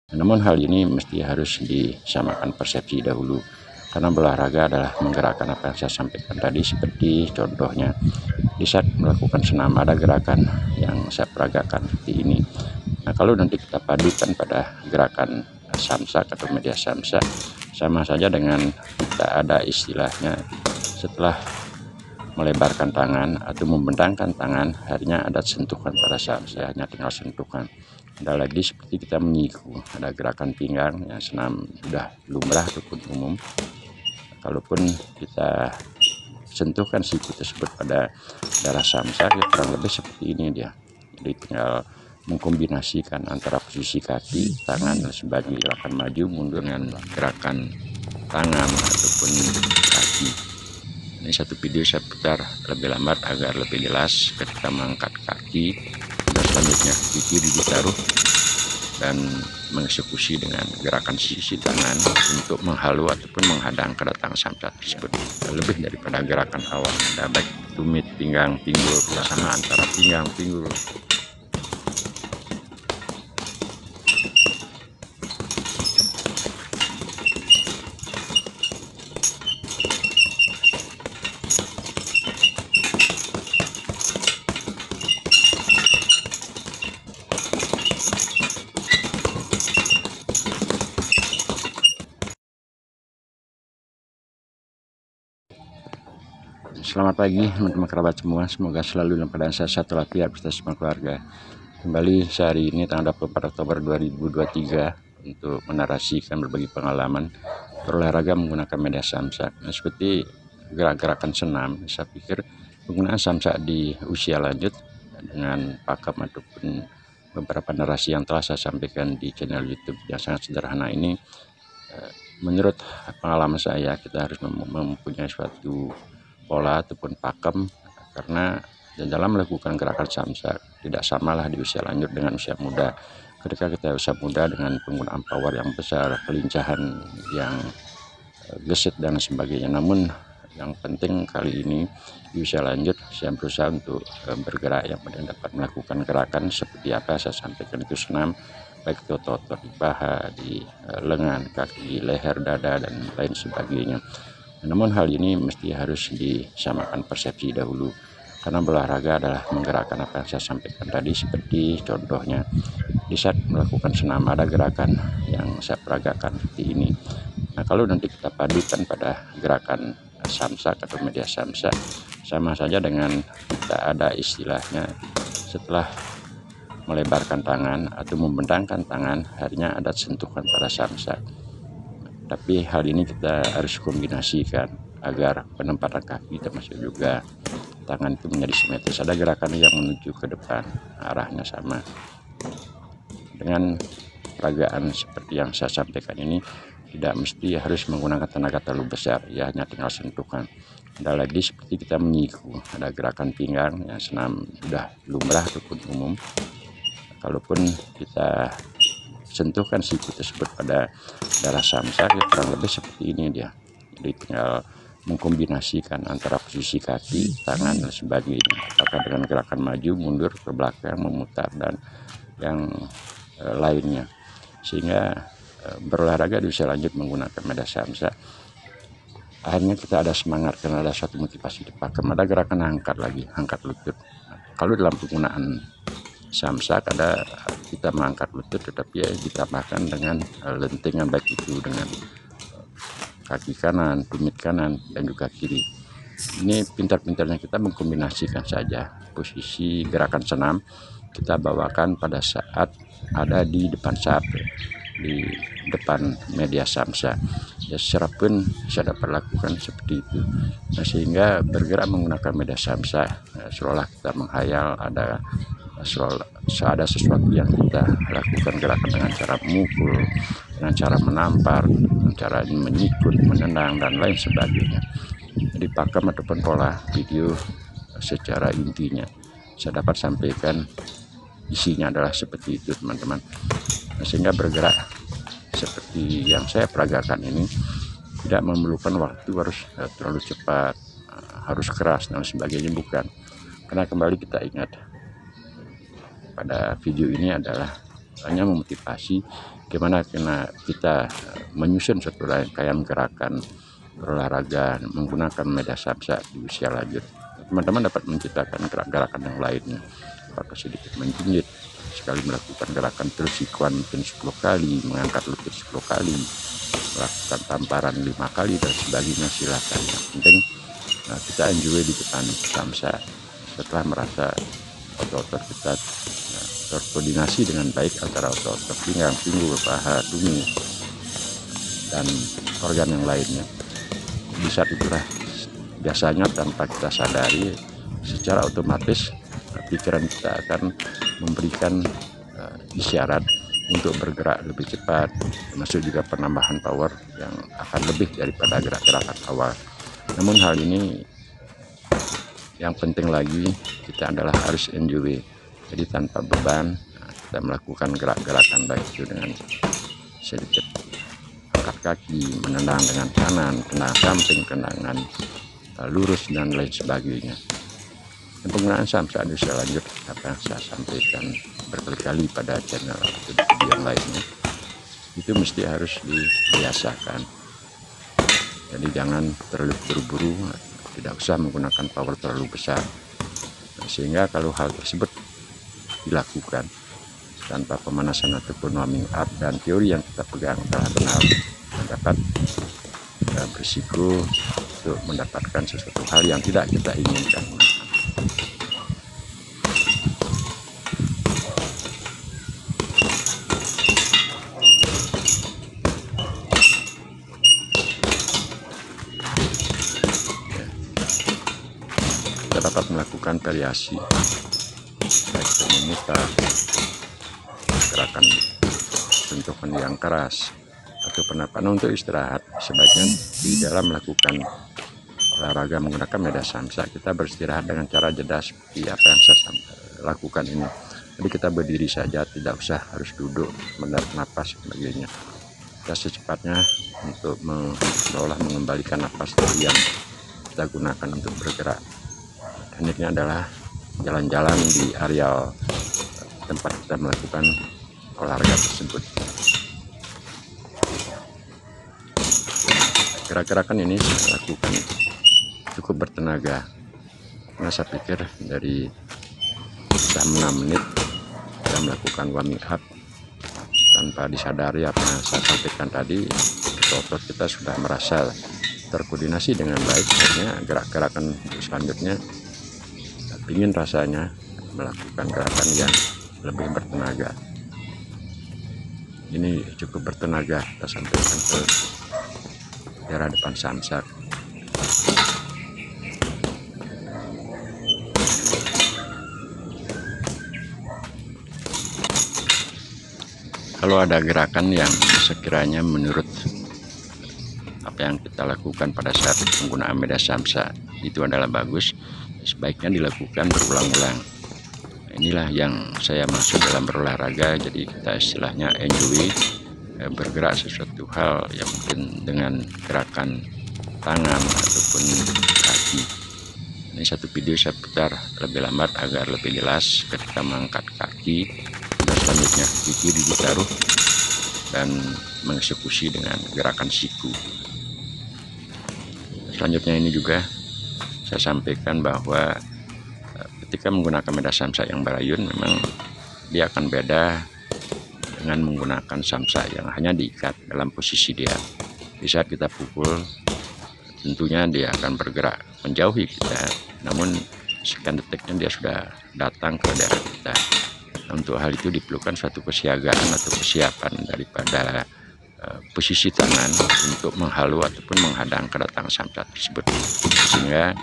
Namun hal ini mesti harus disamakan persepsi dahulu, karena berolahraga adalah menggerakkan apa yang saya sampaikan tadi. Seperti contohnya di saat melakukan senam ada gerakan yang saya peragakan seperti ini. Nah, kalau nanti kita padukan pada gerakan samsak atau media samsak, sama saja dengan kita ada istilahnya setelah melebarkan tangan atau membentangkan tangan, hanya ada sentuhan pada samsak, hanya tinggal sentuhan. Ada lagi seperti kita menyiku, ada gerakan pinggang yang senam sudah lumrah ataupun umum. Kalaupun kita sentuhkan siku tersebut pada darah samsak, ya kurang lebih seperti ini dia. Jadi tinggal mengkombinasikan antara posisi kaki, tangan dan sebagainya, gerakan maju mundur dengan gerakan tangan ataupun kaki. Ini satu video saya putar lebih lambat agar lebih jelas. Ketika mengangkat kaki, dan selanjutnya kaki ditaruh dan mengeksekusi dengan gerakan sisi tangan untuk menghalu ataupun menghadang kedatangan samsak tersebut. Lebih daripada gerakan awal, ada baik tumit, pinggang, pinggul, bersama antara pinggang, pinggul. Selamat pagi teman-teman kerabat semua, semoga selalu dalam keadaan sehat walafiat beserta semua keluarga. Kembali sehari ini tanggal 24 Oktober 2023 untuk menarasikan berbagi pengalaman berolahraga menggunakan media samsak. Nah, seperti gerakan senam, saya pikir penggunaan samsak di usia lanjut dengan pakem ataupun beberapa narasi yang telah saya sampaikan di channel YouTube yang sangat sederhana ini, menurut pengalaman saya kita harus mempunyai suatu pola ataupun pakem, karena dalam melakukan gerakan samsak tidak samalah di usia lanjut dengan usia muda. Ketika kita usia muda dengan penggunaan power yang besar, kelincahan yang gesit dan sebagainya. Namun yang penting kali ini di usia lanjut saya berusaha untuk bergerak yang penting dapat melakukan gerakan seperti apa saya sampaikan itu senam, baik itu otot di paha, di lengan, kaki, leher, dada dan lain sebagainya. Namun hal ini mesti harus disamakan persepsi dahulu, karena berolahraga adalah menggerakkan apa yang saya sampaikan tadi. Seperti contohnya di saat melakukan senam ada gerakan yang saya peragakan seperti ini. Nah, kalau nanti kita padukan pada gerakan samsak atau media samsak, sama saja dengan kita ada istilahnya setelah melebarkan tangan atau membentangkan tangan, hanya ada sentuhan pada samsak. Tapi hal ini kita harus kombinasikan agar penempatan kaki termasuk juga tangan itu menjadi simetris. Ada gerakan yang menuju ke depan, arahnya sama. Dengan peragaan seperti yang saya sampaikan ini, tidak mesti harus menggunakan tenaga terlalu besar, ya hanya tinggal sentuhan. Ada lagi seperti kita menyiku, ada gerakan pinggang yang senam sudah lumrah ataupun umum. Kalaupun kita sentuhkan siku tersebut pada darah samsak, ya kurang lebih seperti ini dia. Jadi tinggal mengkombinasikan antara posisi kaki, tangan dan sebagainya, apakah dengan gerakan maju, mundur, ke belakang, memutar dan yang lainnya, sehingga berolahraga di usia lanjut menggunakan media samsak akhirnya kita ada semangat karena ada suatu motivasi di pakem. Ada gerakan angkat lagi, angkat lutut. Kalau dalam penggunaan samsak ada kita mengangkat lutut, tetapi ya ditambahkan dengan lentingan, baik itu dengan kaki kanan, tumit kanan dan juga kiri. Ini pintar-pintarnya kita mengkombinasikan saja posisi gerakan senam kita bawakan pada saat ada di depan sapi, di depan media samsak. Ya, secara pun saya dapat lakukan seperti itu. Nah, sehingga bergerak menggunakan media samsak seolah kita menghayal ada sesuatu yang kita lakukan gerakan dengan cara memukul, dengan cara menampar, dengan cara menyikut, menendang dan lain sebagainya. Jadi pakem ataupun pola video secara intinya saya dapat sampaikan isinya adalah seperti itu teman-teman. Nah, sehingga bergerak seperti yang saya peragakan ini tidak memerlukan waktu harus terlalu cepat, harus keras dan sebagainya, bukan. Karena kembali kita ingat pada video ini adalah hanya memotivasi gimana kita menyusun suatu rangkaian gerakan berolahraga menggunakan media samsa di usia lanjut. Teman-teman dapat menciptakan gerakan yang lainnya, apakah sedikit menjinjit, sekali melakukan gerakan terus sikuan mungkin 10 kali, mengangkat lutut 10 kali, melakukan tamparan 5 kali dan sebagainya, silakan. Yang penting kita enjoy di depan samsa setelah merasa otot-otot kita terkoordinasi dengan baik antara otot-otot pinggang, pinggul, paha, tumit, dan organ yang lainnya. Di saat itulah biasanya tanpa kita sadari secara otomatis pikiran kita akan memberikan isyarat untuk bergerak lebih cepat, termasuk juga penambahan power yang akan lebih daripada gerak-gerakan awal. Namun hal ini yang penting lagi kita adalah harus enjoy, jadi tanpa beban kita melakukan gerak-gerakan baik itu dengan sedikit angkat kaki, menendang dengan kanan, tendangan samping, tendangan lurus dan lain sebagainya. Dan penggunaan samsa di usia lanjut apa yang saya sampaikan berkali-kali pada channel atau video yang lainnya itu mesti harus dibiasakan. Jadi jangan terlalu buru-buru, tidak usah menggunakan power terlalu besar, sehingga kalau hal tersebut dilakukan tanpa pemanasan ataupun warming up dan teori yang kita pegang telah benar, dapat berisiko untuk mendapatkan sesuatu hal yang tidak kita inginkan. Kita dapat melakukan variasi baik memutar, gerakan sentuhan yang keras, atau penapakan untuk istirahat. Sebaiknya di dalam melakukan olahraga menggunakan media samsa kita beristirahat dengan cara jeda seperti apa yang saya lakukan ini. Jadi kita berdiri saja, tidak usah harus duduk, menarik napas sebagainya. Kita secepatnya untuk mengembalikan napas yang kita gunakan untuk bergerak. Tekniknya adalah jalan-jalan di areal tempat kita melakukan olahraga tersebut. Gerak-gerakan ini saya lakukan cukup bertenaga, karena saya pikir dari 6 menit kita melakukan warming up tanpa disadari apa yang saya sampaikan tadi, otot kita sudah merasa terkoordinasi dengan baik. Akhirnya gerak-gerakan selanjutnya ingin rasanya melakukan gerakan yang lebih bertenaga. Ini cukup bertenaga, kita sampaikan ke daerah depan samsak. Kalau ada gerakan yang sekiranya menurut apa yang kita lakukan pada saat penggunaan media samsa itu adalah bagus, sebaiknya dilakukan berulang-ulang. Inilah yang saya maksud dalam berolahraga. Jadi kita istilahnya enjoy, bergerak sesuatu hal yang mungkin dengan gerakan tangan ataupun kaki. Ini satu video saya putar lebih lambat agar lebih jelas ketika mengangkat kaki. Dan selanjutnya kaki kiri ditaruh dan mengeksekusi dengan gerakan siku. Selanjutnya ini juga saya sampaikan bahwa ketika menggunakan media samsa yang berayun, memang dia akan beda dengan menggunakan samsa yang hanya diikat dalam posisi dia. Di saat kita pukul, tentunya dia akan bergerak menjauhi kita, namun sekian detiknya dia sudah datang ke daerah kita. Untuk hal itu diperlukan suatu kesiagaan atau kesiapan daripada posisi tangan untuk menghalau ataupun menghadang kedatangan samsa tersebut, sehingga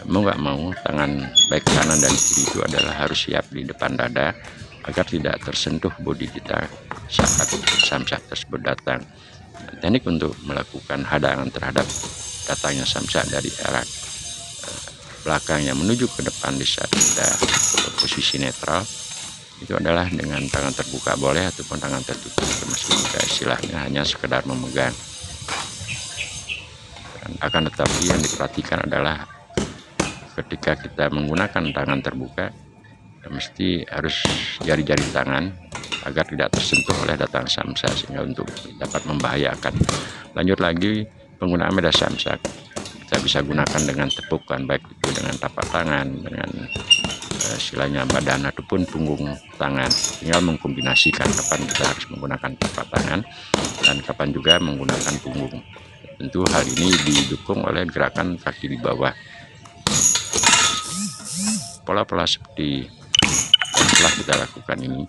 mau nggak mau tangan baik kanan dan kiri itu adalah harus siap di depan dada agar tidak tersentuh bodi kita saat samsa tersebut datang. Teknik untuk melakukan hadangan terhadap datangnya samsa dari arah belakang yang menuju ke depan di saat kita posisi netral itu adalah dengan tangan terbuka boleh ataupun tangan tertutup, termasuk juga istilahnya hanya sekedar memegang. Dan akan tetapi yang diperhatikan adalah ketika kita menggunakan tangan terbuka, mesti harus jari-jari tangan agar tidak tersentuh oleh datang samsa sehingga untuk dapat membahayakan. Lanjut lagi, penggunaan media samsa kita bisa gunakan dengan tepukan, baik itu dengan tapak tangan, dengan istilahnya badan ataupun punggung tangan. Tinggal mengkombinasikan kapan kita harus menggunakan tapak tangan dan kapan juga menggunakan punggung. Tentu hal ini didukung oleh gerakan kaki di bawah. Pola-pola seperti yang telah kita lakukan ini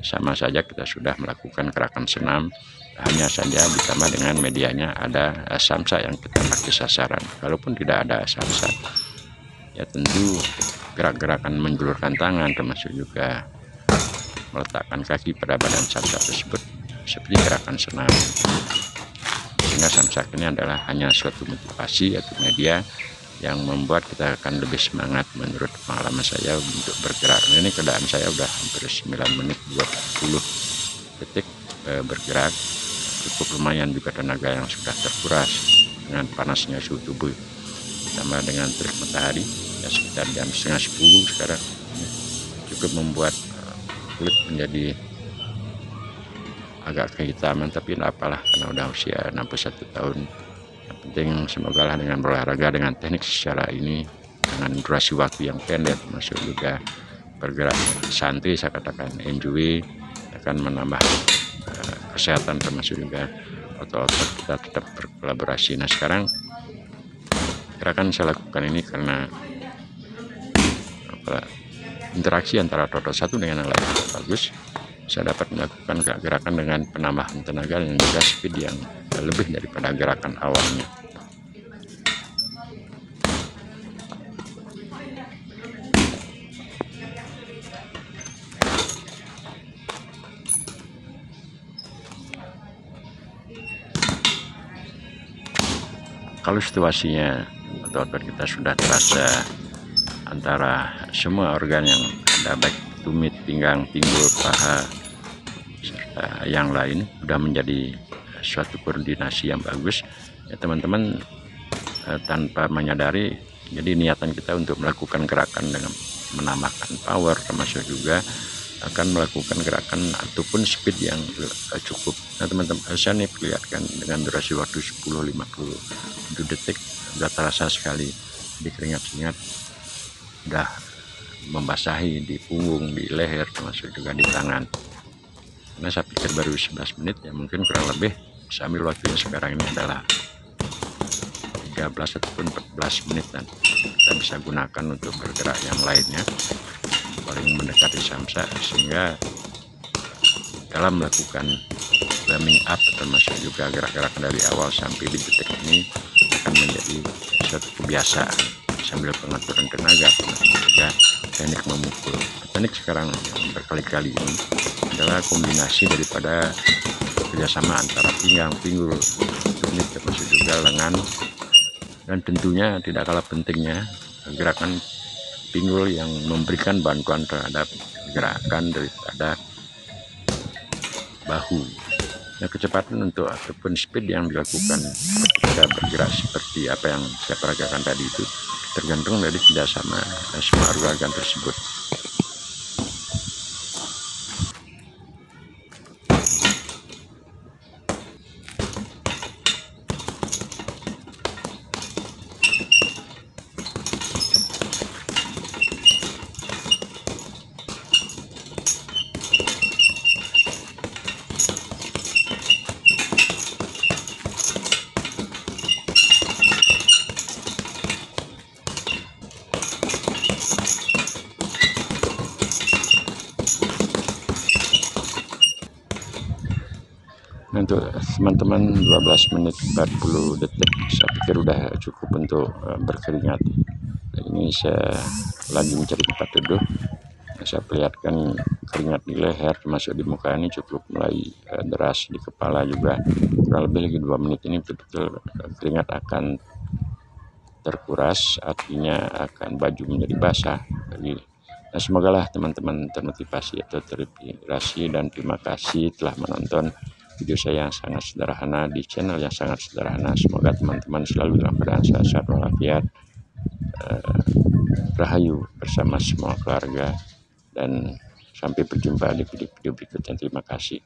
sama saja kita sudah melakukan gerakan senam, hanya saja ditambah dengan medianya ada samsa yang kita pakai sasaran. Kalaupun tidak ada samsa, ya tentu gerak-gerakan menjulurkan tangan termasuk juga meletakkan kaki pada badan samsa tersebut seperti gerakan senam. Sehingga samsa ini adalah hanya suatu motivasi atau media yang membuat kita akan lebih semangat menurut pengalaman saya untuk bergerak. Ini keadaan saya udah hampir 9 menit 20 detik bergerak, cukup lumayan juga tenaga yang sudah terkuras dengan panasnya suhu tubuh ditambah dengan terik matahari ya sekitar jam setengah 10 sekarang, cukup membuat kulit menjadi agak kehitaman, tapi tidak apalah karena udah usia 61 tahun. Yang penting semoga lah dengan berolahraga dengan teknik secara ini dengan durasi waktu yang pendek, termasuk juga bergerak santai, saya katakan enjoy, akan menambah kesehatan termasuk juga otot-otot kita tetap berkolaborasi. Nah sekarang gerakan saya lakukan ini karena interaksi antara otot satu dengan yang lain bagus. Saya dapat melakukan gerakan dengan penambahan tenaga dan juga speed yang lebih daripada gerakan awalnya. Kalau situasinya otot-otot kita sudah terasa antara semua organ yang ada, baik tumit, pinggang, pinggul, paha, serta yang lain, sudah menjadi suatu koordinasi yang bagus ya teman-teman, tanpa menyadari jadi niatan kita untuk melakukan gerakan dengan menambahkan power, termasuk juga akan melakukan gerakan ataupun speed yang cukup. Nah teman-teman, saya nih perlihatkan dengan durasi waktu 10-50 detik sudah terasa sekali di keringat-keringat udah membasahi di punggung, di leher, termasuk juga di tangan. Karena saya pikir baru 11 menit ya, mungkin kurang lebih saya ambil waktunya sekarang ini adalah 13 ataupun 14 menit, dan kita bisa gunakan untuk bergerak yang lainnya paling mendekati samsa, sehingga dalam melakukan warming up termasuk juga gerak-gerakan dari awal sampai di detik ini akan menjadi suatu kebiasaan sambil pengaturan tenaga, termasuk juga teknik memukul. Teknik sekarang yang berkali-kali ini adalah kombinasi daripada kerjasama antara pinggang, pinggul, tumit, termasuk juga lengan, dan tentunya tidak kalah pentingnya gerakan pinggul yang memberikan bantuan terhadap gerakan daripada bahu. Nah, kecepatan untuk ataupun speed yang dilakukan ketika bergerak seperti apa yang saya peragakan tadi itu tergantung dari kerjasama semua organ tersebut. Untuk teman-teman 12 menit 40 detik saya pikir udah cukup untuk berkeringat. Ini saya lagi mencari tempat duduk, saya perlihatkan keringat di leher termasuk di muka ini cukup mulai deras, di kepala juga. Kurang lebih lagi 2 menit ini betul-betul keringat akan terkuras, artinya akan baju menjadi basah. Nah, semoga teman-teman termotivasi atau terinspirasi, dan terima kasih telah menonton video saya yang sangat sederhana di channel yang sangat sederhana. Semoga teman-teman selalu dalam keadaan sehat walafiat, rahayu bersama semua keluarga, dan Sampai berjumpa di video-video berikutnya. Terima kasih.